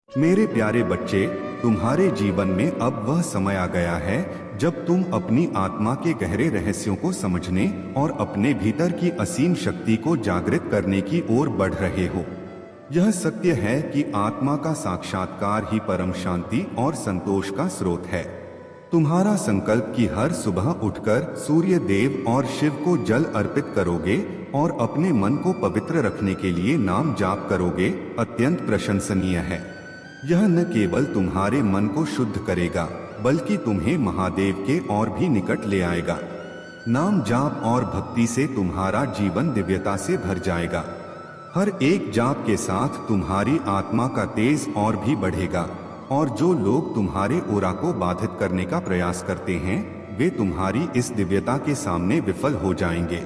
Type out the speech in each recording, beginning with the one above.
मेरे प्यारे बच्चे, तुम्हारे जीवन में अब वह समय आ गया है जब तुम अपनी आत्मा के गहरे रहस्यों को समझने और अपने भीतर की असीम शक्ति को जागृत करने की ओर बढ़ रहे हो। यह सत्य है कि आत्मा का साक्षात्कार ही परम शांति और संतोष का स्रोत है। तुम्हारा संकल्प कि हर सुबह उठकर सूर्य देव और शिव को जल अर्पित करोगे और अपने मन को पवित्र रखने के लिए नाम जाप करोगे, अत्यंत प्रशंसनीय है। यह न केवल तुम्हारे मन को शुद्ध करेगा बल्कि तुम्हें महादेव के और भी निकट ले आएगा। नाम जाप और भक्ति से तुम्हारा जीवन दिव्यता से भर जाएगा। हर एक जाप के साथ तुम्हारी आत्मा का तेज और भी बढ़ेगा और जो लोग तुम्हारे ओरा को बाधित करने का प्रयास करते हैं वे तुम्हारी इस दिव्यता के सामने विफल हो जाएंगे।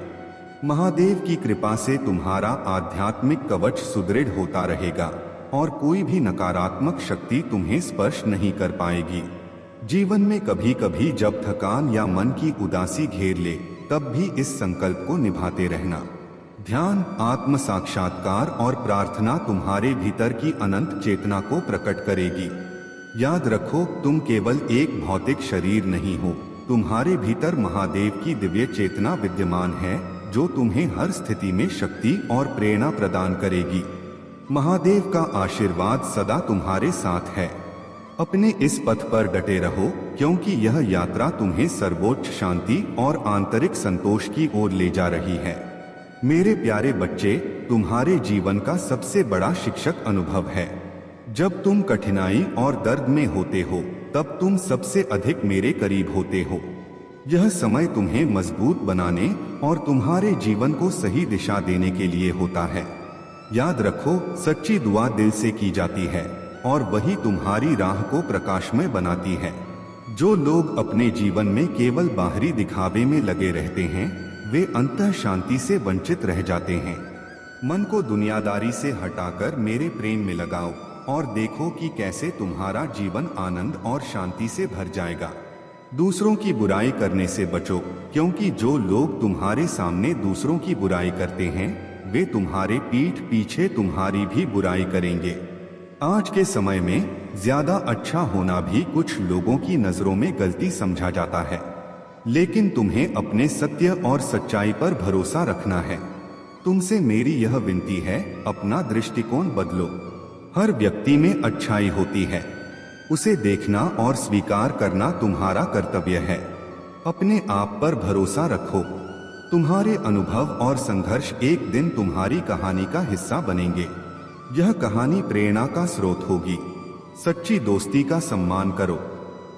महादेव की कृपा से तुम्हारा आध्यात्मिक कवच सुदृढ़ होता रहेगा और कोई भी नकारात्मक शक्ति तुम्हें स्पर्श नहीं कर पाएगी। जीवन में कभी कभी जब थकान या मन की उदासी घेर ले तब भी इस संकल्प को निभाते रहना। ध्यान, आत्म साक्षात्कार और प्रार्थना तुम्हारे भीतर की अनंत चेतना को प्रकट करेगी। याद रखो, तुम केवल एक भौतिक शरीर नहीं हो, तुम्हारे भीतर महादेव की दिव्य चेतना विद्यमान है जो तुम्हें हर स्थिति में शक्ति और प्रेरणा प्रदान करेगी। महादेव का आशीर्वाद सदा तुम्हारे साथ है। अपने इस पथ पर डटे रहो क्योंकि यह यात्रा तुम्हें सर्वोच्च शांति और आंतरिक संतोष की ओर ले जा रही है। मेरे प्यारे बच्चे, तुम्हारे जीवन का सबसे बड़ा शिक्षक अनुभव है। जब तुम कठिनाई और दर्द में होते हो तब तुम सबसे अधिक मेरे करीब होते हो। यह समय तुम्हें मजबूत बनाने और तुम्हारे जीवन को सही दिशा देने के लिए होता है। याद रखो, सच्ची दुआ दिल से की जाती है और वही तुम्हारी राह को प्रकाशमय बनाती है। जो लोग अपने जीवन में केवल बाहरी दिखावे में लगे रहते हैं वे अंतः शांति से वंचित रह जाते हैं। मन को दुनियादारी से हटाकर मेरे प्रेम में लगाओ और देखो कि कैसे तुम्हारा जीवन आनंद और शांति से भर जाएगा। दूसरों की बुराई करने से बचो क्योंकि जो लोग तुम्हारे सामने दूसरों की बुराई करते हैं वे तुम्हारे पीठ पीछे तुम्हारी भी बुराई करेंगे। आज के समय में ज्यादा अच्छा होना भी कुछ लोगों की नजरों में गलती समझा जाता है, लेकिन तुम्हें अपने सत्य और सच्चाई पर भरोसा रखना है। तुमसे मेरी यह विनती है, अपना दृष्टिकोण बदलो। हर व्यक्ति में अच्छाई होती है, उसे देखना और स्वीकार करना तुम्हारा कर्तव्य है। अपने आप पर भरोसा रखो। तुम्हारे अनुभव और संघर्ष एक दिन तुम्हारी कहानी का हिस्सा बनेंगे। यह कहानी प्रेरणा का स्रोत होगी। सच्ची दोस्ती का सम्मान करो।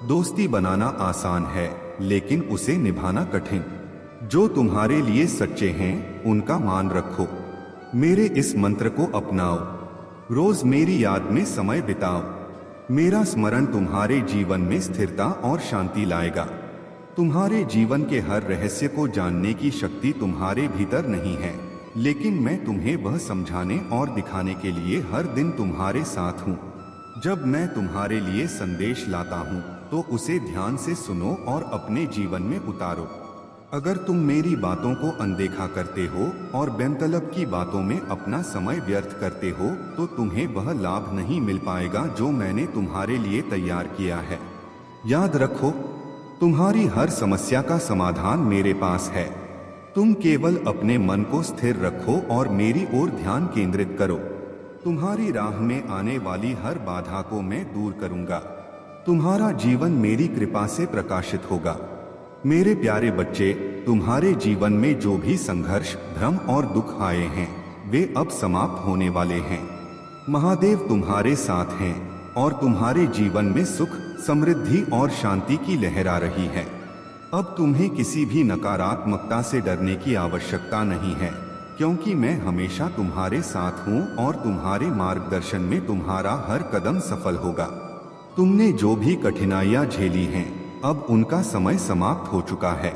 दोस्ती बनाना आसान है लेकिन उसे निभाना कठिन। जो तुम्हारे लिए सच्चे हैं उनका मान रखो। मेरे इस मंत्र को अपनाओ। रोज मेरी याद में समय बिताओ। मेरा स्मरण तुम्हारे जीवन में स्थिरता और शांति लाएगा। तुम्हारे जीवन के हर रहस्य को जानने की शक्ति तुम्हारे भीतर नहीं है, लेकिन मैं तुम्हें वह समझाने और दिखाने के लिए हर दिन तुम्हारे साथ हूँ। जब मैं तुम्हारे लिए संदेश लाता हूँ तो उसे ध्यान से सुनो और अपने जीवन में उतारो। अगर तुम मेरी बातों को अनदेखा करते हो और बेमतलब की बातों में अपना समय व्यर्थ करते हो तो तुम्हें वह लाभ नहीं मिल पाएगा जो मैंने तुम्हारे लिए तैयार किया है। याद रखो, तुम्हारी हर समस्या का समाधान मेरे पास है। तुम केवल अपने मन को स्थिर रखो और मेरी ओर ध्यान केंद्रित करो। तुम्हारी राह में आने वाली हर बाधा को मैं दूर करूंगा। तुम्हारा जीवन मेरी कृपा से प्रकाशित होगा। मेरे प्यारे बच्चे, तुम्हारे जीवन में जो भी संघर्ष, भ्रम और दुख आए हैं वे अब समाप्त होने वाले हैं। महादेव तुम्हारे साथ हैं और तुम्हारे जीवन में सुख, समृद्धि और शांति की लहर आ रही है। अब तुम्हें किसी भी नकारात्मकता से डरने की आवश्यकता नहीं है क्योंकि मैं हमेशा तुम्हारे साथ हूँ और तुम्हारे मार्गदर्शन में तुम्हारा हर कदम सफल होगा। तुमने जो भी कठिनाइयाँ झेली हैं अब उनका समय समाप्त हो चुका है।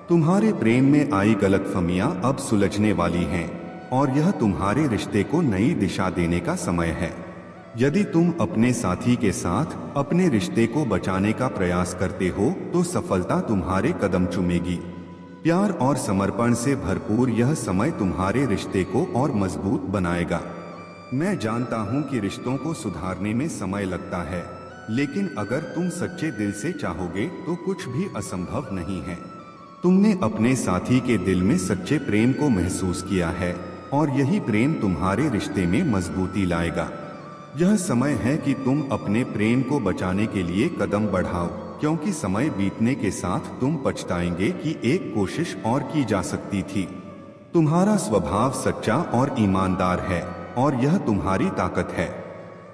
तुम्हारे प्रेम में आई गलतफहमियां अब सुलझने वाली हैं और यह तुम्हारे रिश्ते को नई दिशा देने का समय है। यदि तुम अपने साथी के साथ अपने रिश्ते को बचाने का प्रयास करते हो तो सफलता तुम्हारे कदम चूमेगी। प्यार और समर्पण से भरपूर यह समय तुम्हारे रिश्ते को और मजबूत बनाएगा। मैं जानता हूँ कि रिश्तों को सुधारने में समय लगता है, लेकिन अगर तुम सच्चे दिल से चाहोगे तो कुछ भी असंभव नहीं है। तुमने अपने साथी के दिल में सच्चे प्रेम को महसूस किया है और यही प्रेम तुम्हारे रिश्ते में मजबूती लाएगा। यह समय है कि तुम अपने प्रेम को बचाने के लिए कदम बढ़ाओ, क्योंकि समय बीतने के साथ तुम पछताएंगे कि एक कोशिश और की जा सकती थी। तुम्हारा स्वभाव सच्चा और ईमानदार है और यह तुम्हारी ताकत है।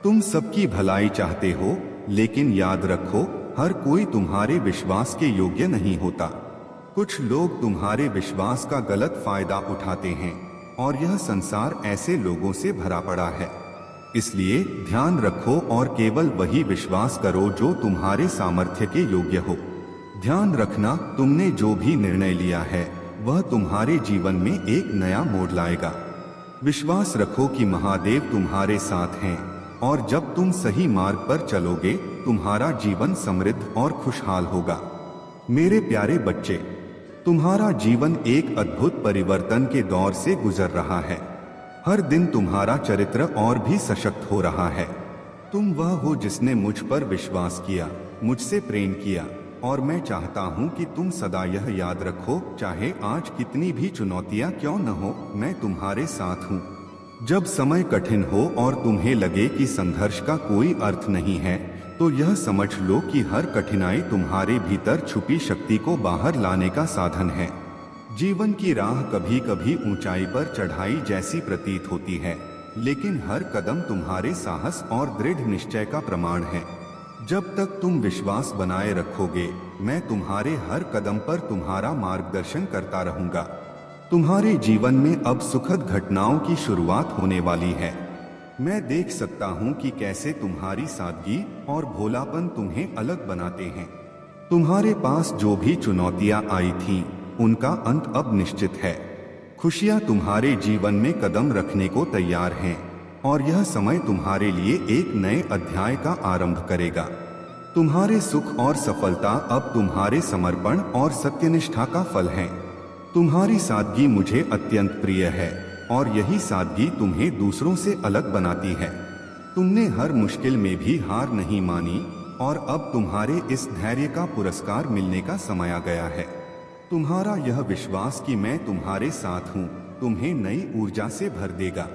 तुम सबकी भलाई चाहते हो, लेकिन याद रखो, हर कोई तुम्हारे विश्वास के योग्य नहीं होता। कुछ लोग तुम्हारे विश्वास का गलत फायदा उठाते हैं और यह संसार ऐसे लोगों से भरा पड़ा है। इसलिए ध्यान रखो और केवल वही विश्वास करो जो तुम्हारे सामर्थ्य के योग्य हो। ध्यान रखना, तुमने जो भी निर्णय लिया है वह तुम्हारे जीवन में एक नया मोड़ लाएगा। विश्वास रखो कि महादेव तुम्हारे साथ हैं और जब तुम सही मार्ग पर चलोगे तुम्हारा जीवन समृद्ध और खुशहाल होगा। मेरे प्यारे बच्चे, तुम्हारा जीवन एक अद्भुत परिवर्तन के दौर से गुजर रहा है। हर दिन तुम्हारा चरित्र और भी सशक्त हो रहा है। तुम वह हो जिसने मुझ पर विश्वास किया, मुझसे प्रेम किया, और मैं चाहता हूं कि तुम सदा यह याद रखो, चाहे आज कितनी भी चुनौतियां क्यों न हो, मैं तुम्हारे साथ हूं। जब समय कठिन हो और तुम्हें लगे कि संघर्ष का कोई अर्थ नहीं है, तो यह समझ लो कि हर कठिनाई तुम्हारे भीतर छुपी शक्ति को बाहर लाने का साधन है। जीवन की राह कभी कभी ऊंचाई पर चढ़ाई जैसी प्रतीत होती है, लेकिन हर कदम तुम्हारे साहस और दृढ़ निश्चय का प्रमाण है। जब तक तुम विश्वास बनाए रखोगे, मैं तुम्हारे हर कदम पर तुम्हारा मार्गदर्शन करता रहूंगा। तुम्हारे जीवन में अब सुखद घटनाओं की शुरुआत होने वाली है। मैं देख सकता हूं कि कैसे तुम्हारी सादगी और भोलापन तुम्हें अलग बनाते हैं। तुम्हारे पास जो भी चुनौतियां आई थीं, उनका अंत अब निश्चित है। खुशियां तुम्हारे जीवन में कदम रखने को तैयार हैं और यह समय तुम्हारे लिए एक नए अध्याय का आरंभ करेगा। तुम्हारे सुख और सफलता अब तुम्हारे समर्पण और सत्यनिष्ठा का फल है। तुम्हारी सादगी मुझे अत्यंत प्रिय है और यही सादगी तुम्हें दूसरों से अलग बनाती है। तुमने हर मुश्किल में भी हार नहीं मानी और अब तुम्हारे इस धैर्य का पुरस्कार मिलने का समय आ गया है। तुम्हारा यह विश्वास कि मैं तुम्हारे साथ हूँ तुम्हें नई ऊर्जा से भर देगा।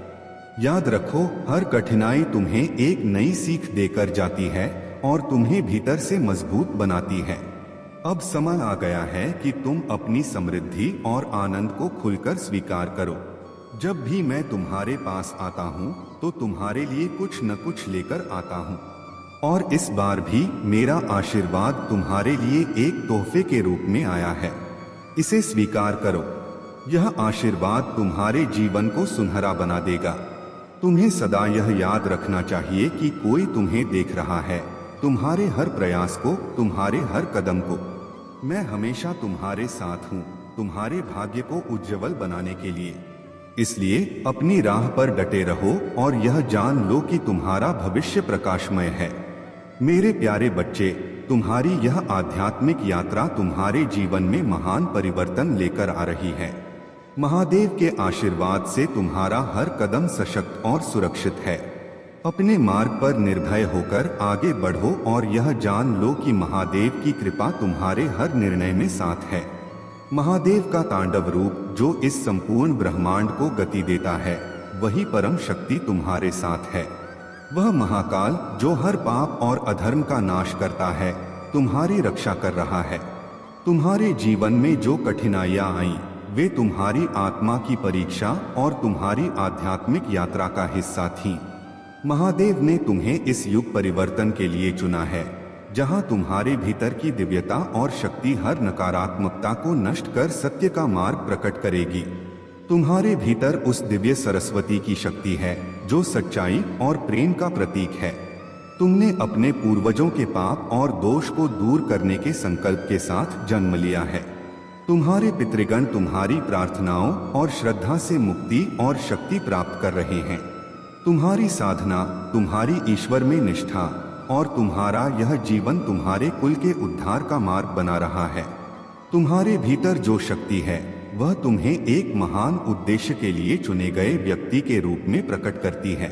याद रखो, हर कठिनाई तुम्हें एक नई सीख देकर जाती है और तुम्हें भीतर से मजबूत बनाती है। अब समय आ गया है कि तुम अपनी समृद्धि और आनंद को खुलकर स्वीकार करो। जब भी मैं तुम्हारे पास आता हूँ तो तुम्हारे लिए कुछ न कुछ लेकर आता हूँ, और इस बार भी मेरा आशीर्वाद तुम्हारे लिए एक तोहफे के रूप में आया है। इसे स्वीकार करो। यह आशीर्वाद तुम्हारे जीवन को सुनहरा बना देगा। तुम्हें सदा यह याद रखना चाहिए कि कोई तुम्हें देख रहा है, तुम्हारे हर प्रयास को, तुम्हारे हर कदम को। मैं हमेशा तुम्हारे साथ हूँ, तुम्हारे भाग्य को उज्जवल बनाने के लिए। इसलिए अपनी राह पर डटे रहो और यह जान लो कि तुम्हारा भविष्य प्रकाशमय है। मेरे प्यारे बच्चे, तुम्हारी यह आध्यात्मिक यात्रा तुम्हारे जीवन में महान परिवर्तन लेकर आ रही है। महादेव के आशीर्वाद से तुम्हारा हर कदम सशक्त और सुरक्षित है। अपने मार्ग पर निर्भय होकर आगे बढ़ो और यह जान लो कि महादेव की कृपा तुम्हारे हर निर्णय में साथ है। महादेव का तांडव रूप जो इस संपूर्ण ब्रह्मांड को गति देता है, वही परम शक्ति तुम्हारे साथ है। वह महाकाल जो हर पाप और अधर्म का नाश करता है, तुम्हारी रक्षा कर रहा है। तुम्हारे जीवन में जो कठिनाइयां आईं, वे तुम्हारी आत्मा की परीक्षा और तुम्हारी आध्यात्मिक यात्रा का हिस्सा थीं। महादेव ने तुम्हें इस युग परिवर्तन के लिए चुना है, जहां तुम्हारे भीतर की दिव्यता और शक्ति हर नकारात्मकता को नष्ट कर सत्य का मार्ग प्रकट करेगी। तुम्हारे भीतर उस दिव्य सरस्वती की शक्ति है जो सच्चाई और प्रेम का प्रतीक है। तुमने अपने पूर्वजों के पाप और दोष को दूर करने के संकल्प के साथ जन्म लिया है। तुम्हारे पितृगण तुम्हारी प्रार्थनाओं और श्रद्धा से मुक्ति और शक्ति प्राप्त कर रहे हैं। तुम्हारी साधना, तुम्हारी ईश्वर में निष्ठा और तुम्हारा यह जीवन तुम्हारे कुल के उद्धार का मार्ग बना रहा है। तुम्हारे भीतर जो शक्ति है वह तुम्हें एक महान उद्देश्य के लिए चुने गए व्यक्ति के रूप में प्रकट करती है।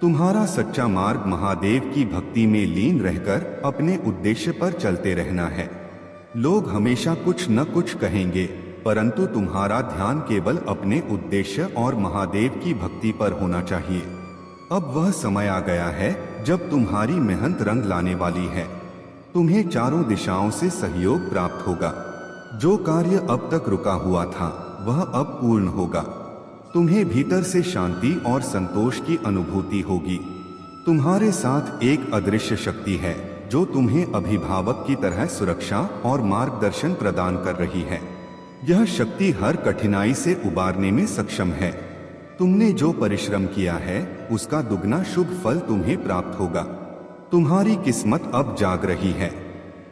तुम्हारा सच्चा मार्ग महादेव की भक्ति में लीन रहकर अपने उद्देश्य पर चलते रहना है। लोग हमेशा कुछ न कुछ कहेंगे, परंतु तुम्हारा ध्यान केवल अपने उद्देश्य और महादेव की भक्ति पर होना चाहिए। अब वह समय आ गया है जब तुम्हारी मेहनत रंग लाने वाली है। तुम्हें चारों दिशाओं से सहयोग प्राप्त होगा। जो कार्य अब तक रुका हुआ था वह अब पूर्ण होगा। तुम्हें भीतर से शांति और संतोष की अनुभूति होगी। तुम्हारे साथ एक अदृश्य शक्ति है जो तुम्हें अभिभावक की तरह सुरक्षा और मार्गदर्शन प्रदान कर रही है। यह शक्ति हर कठिनाई से उबारने में सक्षम है। तुमने जो परिश्रम किया है उसका दुगना शुभ फल तुम्हें प्राप्त होगा। तुम्हारी किस्मत अब जाग रही है।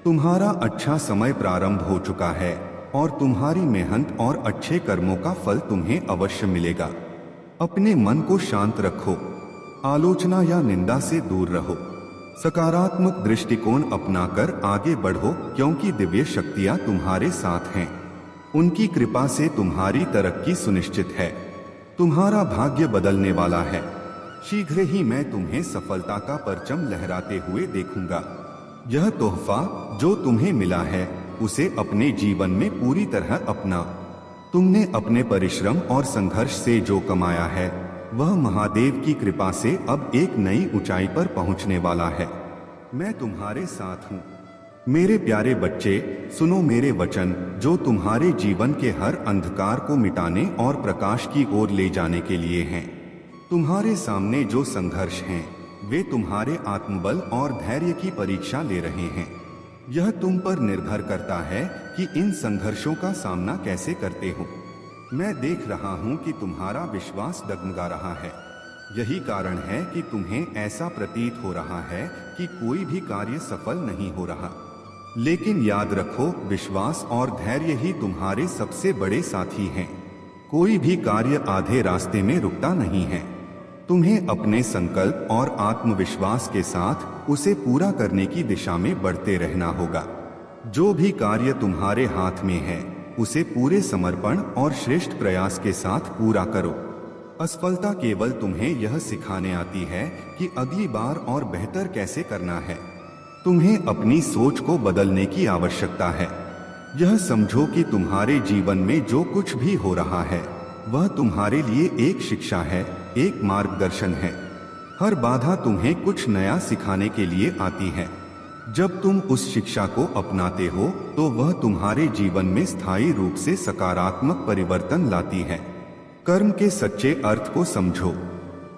तुम्हारा अच्छा समय प्रारंभ हो चुका है और तुम्हारी मेहनत और अच्छे कर्मों का फल तुम्हें अवश्य मिलेगा। अपने मन को शांत रखो। आलोचना या निंदा से दूर रहो। सकारात्मक दृष्टिकोण अपनाकर आगे बढ़ो, क्योंकि दिव्य शक्तियां तुम्हारे साथ हैं। उनकी कृपा से तुम्हारी तरक्की सुनिश्चित है। तुम्हारा भाग्य बदलने वाला है। शीघ्र ही मैं तुम्हें सफलता का परचम लहराते हुए देखूंगा। यह तोहफा जो तुम्हें मिला है उसे अपने जीवन में पूरी तरह अपना। तुमने अपने परिश्रम और संघर्ष से जो कमाया है वह महादेव की कृपा से अब एक नई ऊंचाई पर पहुंचने वाला है। मैं तुम्हारे साथ हूँ। मेरे प्यारे बच्चे, सुनो मेरे वचन जो तुम्हारे जीवन के हर अंधकार को मिटाने और प्रकाश की ओर ले जाने के लिए हैं। तुम्हारे सामने जो संघर्ष हैं वे तुम्हारे आत्मबल और धैर्य की परीक्षा ले रहे हैं। यह तुम पर निर्भर करता है कि इन संघर्षों का सामना कैसे करते हो। मैं देख रहा हूं कि तुम्हारा विश्वास डगमगा रहा है। यही कारण है कि तुम्हें ऐसा प्रतीत हो रहा है कि कोई भी कार्य सफल नहीं हो रहा। लेकिन याद रखो, विश्वास और धैर्य ही तुम्हारे सबसे बड़े साथी हैं। कोई भी कार्य आधे रास्ते में रुकता नहीं है। तुम्हें अपने संकल्प और आत्मविश्वास के साथ उसे पूरा करने की दिशा में बढ़ते रहना होगा। जो भी कार्य तुम्हारे हाथ में है उसे पूरे समर्पण और श्रेष्ठ प्रयास के साथ पूरा करो। असफलता केवल तुम्हें यह सिखाने आती है कि अगली बार और बेहतर कैसे करना है। तुम्हें अपनी सोच को बदलने की आवश्यकता है। यह समझो कि तुम्हारे जीवन में जो कुछ भी हो रहा है वह तुम्हारे लिए एक शिक्षा है, एक मार्गदर्शन है। हर बाधा तुम्हें कुछ नया सिखाने के लिए आती है। जब तुम उस शिक्षा को अपनाते हो तो वह तुम्हारे जीवन में स्थायी रूप से सकारात्मक परिवर्तन लाती है। कर्म के सच्चे अर्थ को समझो।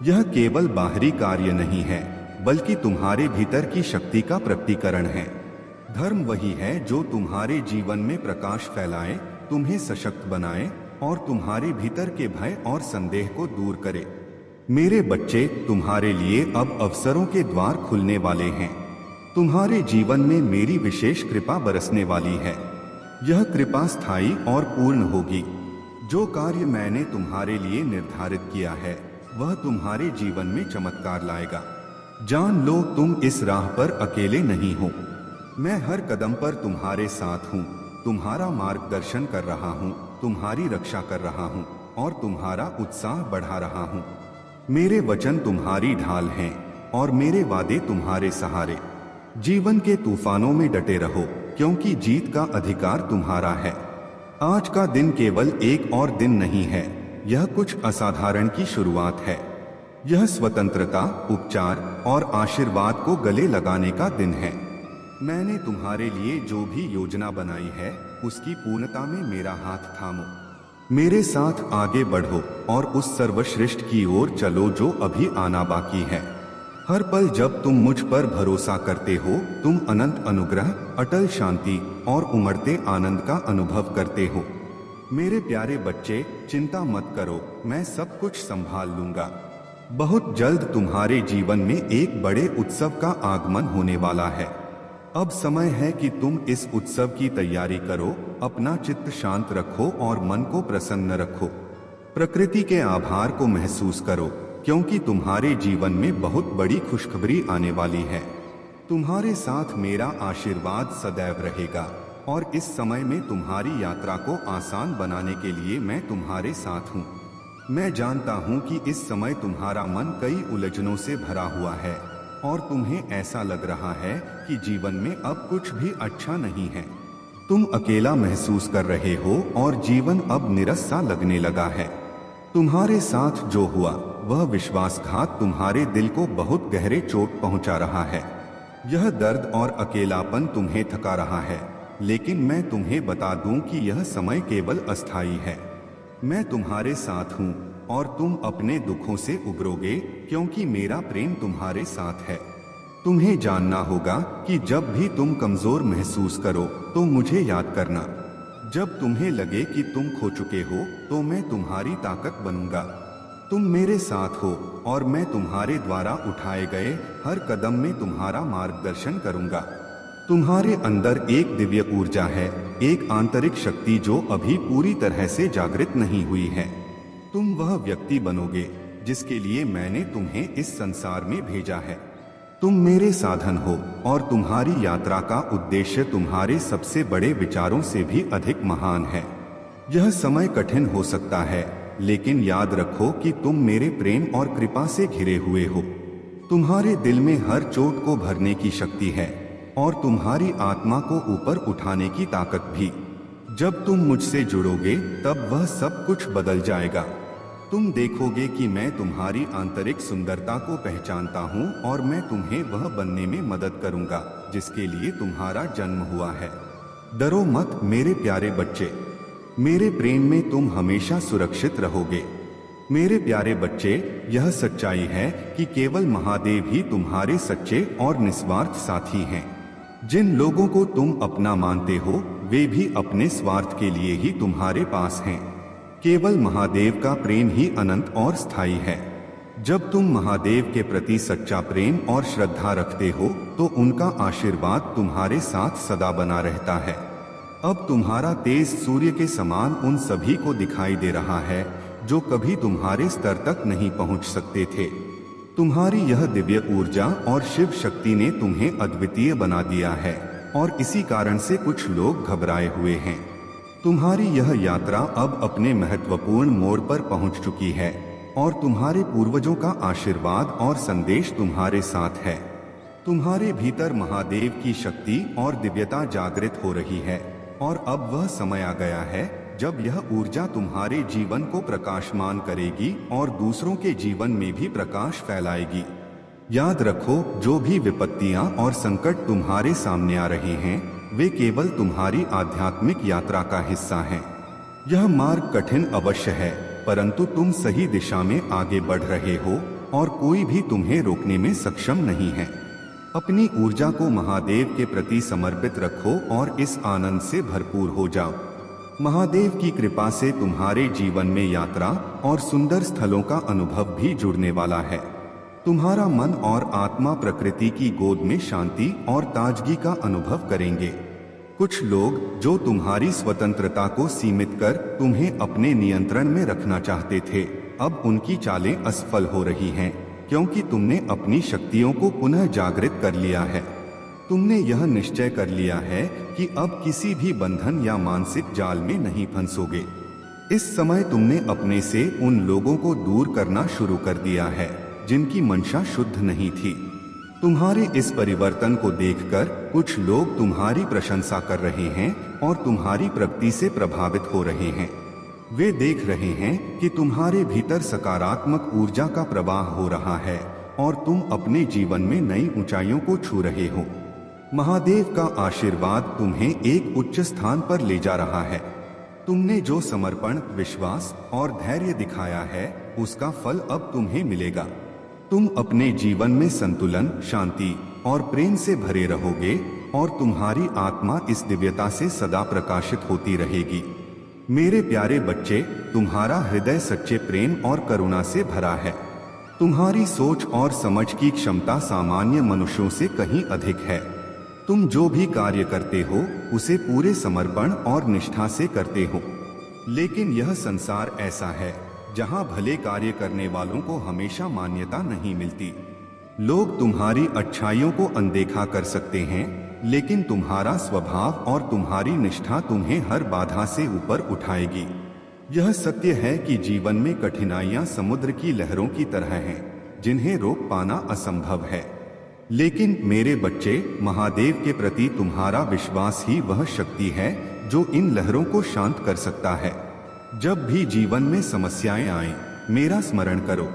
यह केवल बाहरी कार्य नहीं है, बल्कि तुम्हारे भीतर की शक्ति का प्रकटीकरण है। धर्म वही है जो तुम्हारे जीवन में प्रकाश फैलाए, तुम्हें सशक्त बनाए और तुम्हारे भीतर के भय और संदेह को दूर करे। मेरे बच्चे, तुम्हारे लिए अब अवसरों के द्वार खुलने वाले हैं। तुम्हारे जीवन में मेरी विशेष कृपा बरसने वाली है। यह कृपा स्थायी और पूर्ण होगी। जो कार्य मैंने तुम्हारे लिए निर्धारित किया है वह तुम्हारे जीवन में चमत्कार लाएगा। जान लो, तुम इस राह पर अकेले नहीं हो। मैं हर कदम पर तुम्हारे साथ हूँ, तुम्हारा मार्गदर्शन कर रहा हूँ, तुम्हारी रक्षा कर रहा हूँ और तुम्हारा उत्साह बढ़ा रहा हूँ। मेरे वचन तुम्हारी ढाल हैं और मेरे वादे तुम्हारे सहारे। जीवन के तूफानों में डटे रहो, क्योंकि जीत का अधिकार तुम्हारा है। आज का दिन केवल एक और दिन नहीं है, यह कुछ असाधारण की शुरुआत है। यह स्वतंत्रता, उपचार और आशीर्वाद को गले लगाने का दिन है। मैंने तुम्हारे लिए जो भी योजना बनाई है उसकी पूर्णता में मेरा हाथ थामो। मेरे साथ आगे बढ़ो और उस सर्वश्रेष्ठ की ओर चलो जो अभी आना बाकी है। हर पल जब तुम मुझ पर भरोसा करते हो, तुम अनंत अनुग्रह, अटल शांति और उमड़ते आनंद का अनुभव करते हो। मेरे प्यारे बच्चे, चिंता मत करो, मैं सब कुछ संभाल लूंगा। बहुत जल्द तुम्हारे जीवन में एक बड़े उत्सव का आगमन होने वाला है। अब समय है कि तुम इस उत्सव की तैयारी करो। अपना चित्त शांत रखो और मन को प्रसन्न रखो। प्रकृति के आभार को महसूस करो, क्योंकि तुम्हारे जीवन में बहुत बड़ी खुशखबरी आने वाली है। तुम्हारे साथ मेरा आशीर्वाद सदैव रहेगा और इस समय में तुम्हारी यात्रा को आसान बनाने के लिए मैं तुम्हारे साथ हूँ। मैं जानता हूँ कि इस समय तुम्हारा मन कई उलझनों से भरा हुआ है और तुम्हें ऐसा लग रहा है कि जीवन में अब कुछ भी अच्छा नहीं है। तुम अकेला महसूस कर रहे हो और जीवन अब निरस सा लगने लगा है। तुम्हारे साथ जो हुआ वह विश्वासघात तुम्हारे दिल को बहुत गहरे चोट पहुंचा रहा है। यह दर्द और अकेलापन तुम्हें थका रहा है, लेकिन मैं तुम्हें बता दूं कि यह समय केवल अस्थायी है। मैं तुम्हारे साथ हूं और तुम अपने दुखों से उबरोगे, क्योंकि मेरा प्रेम तुम्हारे साथ है। तुम्हें जानना होगा कि जब भी तुम कमजोर महसूस करो तो मुझे याद करना। जब तुम्हें लगे कि तुम खो चुके हो तो मैं तुम्हारी ताकत बनूंगा। तुम मेरे साथ हो और मैं तुम्हारे द्वारा उठाए गए हर कदम में तुम्हारा मार्गदर्शन करूंगा। तुम्हारे अंदर एक दिव्य ऊर्जा है, एक आंतरिक शक्ति जो अभी पूरी तरह से जागृत नहीं हुई है। तुम वह व्यक्ति बनोगे जिसके लिए मैंने तुम्हें इस संसार में भेजा है। तुम मेरे साधन हो और तुम्हारी यात्रा का उद्देश्य तुम्हारे सबसे बड़े विचारों से भी अधिक महान है। यह समय कठिन हो सकता है, लेकिन याद रखो कि तुम मेरे प्रेम और कृपा से घिरे हुए हो। तुम्हारे दिल में हर चोट को भरने की शक्ति है और तुम्हारी आत्मा को ऊपर उठाने की ताकत भी। जब तुम मुझसे जुड़ोगे तब वह सब कुछ बदल जाएगा। तुम देखोगे कि मैं तुम्हारी आंतरिक सुंदरता को पहचानता हूँ और मैं तुम्हें वह बनने में मदद करूँगा जिसके लिए तुम्हारा जन्म हुआ है। डरो मत मेरे प्यारे बच्चे, मेरे प्रेम में तुम हमेशा सुरक्षित रहोगे। मेरे प्यारे बच्चे, यह सच्चाई है कि केवल महादेव ही तुम्हारे सच्चे और निस्वार्थ साथी हैं। जिन लोगों को तुम अपना मानते हो वे भी अपने स्वार्थ के लिए ही तुम्हारे पास हैं। केवल महादेव का प्रेम ही अनंत और स्थायी है। जब तुम महादेव के प्रति सच्चा प्रेम और श्रद्धा रखते हो तो उनका आशीर्वाद तुम्हारे साथ सदा बना रहता है। अब तुम्हारा तेज सूर्य के समान उन सभी को दिखाई दे रहा है जो कभी तुम्हारे स्तर तक नहीं पहुंच सकते थे। तुम्हारी यह दिव्य ऊर्जा और शिव शक्ति ने तुम्हें अद्वितीय बना दिया है और इसी कारण से कुछ लोग घबराए हुए हैं। तुम्हारी यह यात्रा अब अपने महत्वपूर्ण मोड़ पर पहुंच चुकी है और तुम्हारे पूर्वजों का आशीर्वाद और संदेश तुम्हारे साथ है। तुम्हारे भीतर महादेव की शक्ति और दिव्यता जागृत हो रही है और अब वह समय आ गया है जब यह ऊर्जा तुम्हारे जीवन को प्रकाशमान करेगी और दूसरों के जीवन में भी प्रकाश फैलाएगी। याद रखो, जो भी विपत्तियां और संकट तुम्हारे सामने आ रहे हैं वे केवल तुम्हारी आध्यात्मिक यात्रा का हिस्सा हैं। यह मार्ग कठिन अवश्य है, परंतु तुम सही दिशा में आगे बढ़ रहे हो और कोई भी तुम्हें रोकने में सक्षम नहीं है। अपनी ऊर्जा को महादेव के प्रति समर्पित रखो और इस आनंद से भरपूर हो जाओ। महादेव की कृपा से तुम्हारे जीवन में यात्रा और सुंदर स्थलों का अनुभव भी जुड़ने वाला है। तुम्हारा मन और आत्मा प्रकृति की गोद में शांति और ताजगी का अनुभव करेंगे। कुछ लोग जो तुम्हारी स्वतंत्रता को सीमित कर तुम्हें अपने नियंत्रण में रखना चाहते थे, अब उनकी चालें असफल हो रही हैं, क्योंकि तुमने अपनी शक्तियों को पुनः जागृत कर लिया है। तुमने यह निश्चय कर लिया है कि अब किसी भी बंधन या मानसिक जाल में नहीं फंसोगे। इस समय तुमने अपने से उन लोगों को दूर करना शुरू कर दिया है जिनकी मंशा शुद्ध नहीं थी। तुम्हारे इस परिवर्तन को देखकर कुछ लोग तुम्हारी प्रशंसा कर रहे हैं और तुम्हारी प्रगति से प्रभावित हो रहे हैं। वे देख रहे हैं कि तुम्हारे भीतर सकारात्मक ऊर्जा का प्रवाह हो रहा है और तुम अपने जीवन में नई ऊंचाइयों को छू रहे हो। महादेव का आशीर्वाद तुम्हें एक उच्च स्थान पर ले जा रहा है। तुमने जो समर्पण, विश्वास और धैर्य दिखाया है उसका फल अब तुम्हें मिलेगा। तुम अपने जीवन में संतुलन, शांति और प्रेम से भरे रहोगे और तुम्हारी आत्मा इस दिव्यता से सदा प्रकाशित होती रहेगी। मेरे प्यारे बच्चे, तुम्हारा हृदय सच्चे प्रेम और करुणा से भरा है। तुम्हारी सोच और समझ की क्षमता सामान्य मनुष्यों से कहीं अधिक है। तुम जो भी कार्य करते हो उसे पूरे समर्पण और निष्ठा से करते हो। लेकिन यह संसार ऐसा है जहां भले कार्य करने वालों को हमेशा मान्यता नहीं मिलती। लोग तुम्हारी अच्छाइयों को अनदेखा कर सकते हैं, लेकिन तुम्हारा स्वभाव और तुम्हारी निष्ठा तुम्हें हर बाधा से ऊपर उठाएगी। यह सत्य है कि जीवन में कठिनाइयां समुद्र की लहरों की तरह हैं, जिन्हें रोक पाना असंभव है। लेकिन मेरे बच्चे, महादेव के प्रति तुम्हारा विश्वास ही वह शक्ति है जो इन लहरों को शांत कर सकता है। जब भी जीवन में समस्याएं आएं, मेरा स्मरण करो,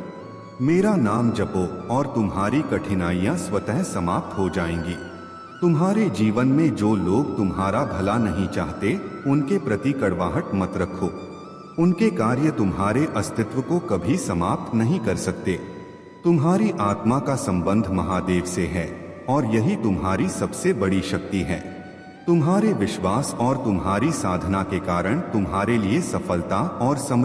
मेरा नाम जपो और तुम्हारी कठिनाइयां स्वतः समाप्त हो जाएंगी। तुम्हारे जीवन में जो लोग तुम्हारा भला नहीं चाहते, उनके प्रति कड़वाहट मत रखो। उनके कार्य तुम्हारे अस्तित्व को कभी समाप्त नहीं कर सकते। तुम्हारी आत्मा का संबंध महादेव से है और यही तुम्हारी सबसे बड़ी शक्ति है। तुम्हारे विश्वास और तुम्हारी साधना के कारण तुम्हारे लिए सफलता और समृद्धि